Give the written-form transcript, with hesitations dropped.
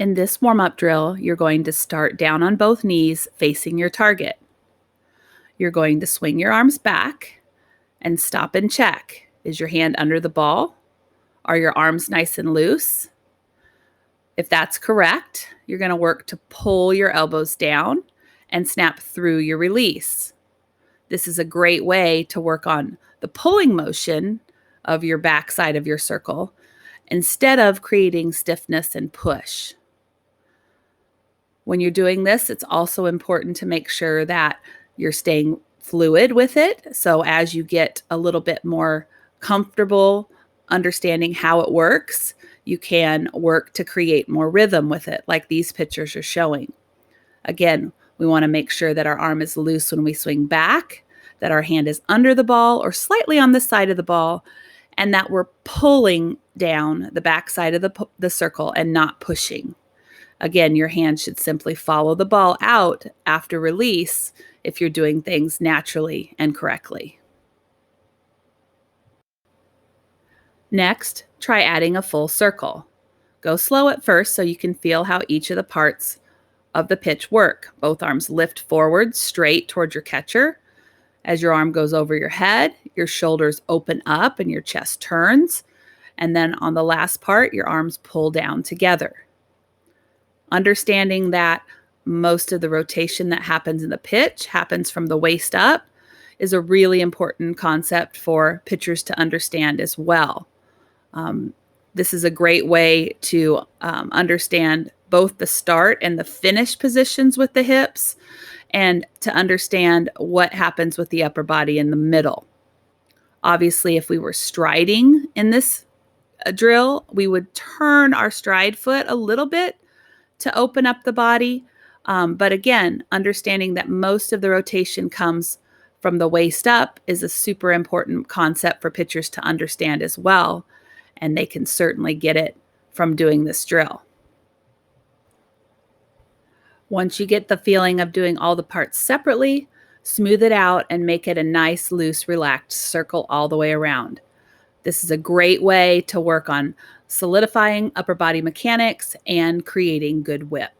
In this warm-up drill, you're going to start down on both knees facing your target. You're going to swing your arms back and stop and check. Is your hand under the ball? Are your arms nice and loose? If that's correct, you're going to work to pull your elbows down and snap through your release. This is a great way to work on the pulling motion of your backside of your circle instead of creating stiffness and push. When you're doing this, it's also important to make sure that you're staying fluid with it. So as you get a little bit more comfortable understanding how it works, you can work to create more rhythm with it, like these pictures are showing. Again, we want to make sure that our arm is loose when we swing back, that our hand is under the ball or slightly on the side of the ball, and that we're pulling down the back side of the circle and not pushing. Again, your hand should simply follow the ball out after release if you're doing things naturally and correctly. Next, try adding a full circle. Go slow at first so you can feel how each of the parts of the pitch work. Both arms lift forward straight towards your catcher. As your arm goes over your head, your shoulders open up and your chest turns. And then on the last part, your arms pull down together. Understanding that most of the rotation that happens in the pitch happens from the waist up is a really important concept for pitchers to understand as well. This is a great way to understand both the start and the finish positions with the hips and to understand what happens with the upper body in the middle. Obviously, if we were striding in this drill, we would turn our stride foot a little bit to open up the body. But again, understanding that most of the rotation comes from the waist up is a super important concept for pitchers to understand as well. And they can certainly get it from doing this drill. Once you get the feeling of doing all the parts separately, smooth it out and make it a nice, loose, relaxed circle all the way around. This is a great way to work on solidifying upper body mechanics and creating good whip.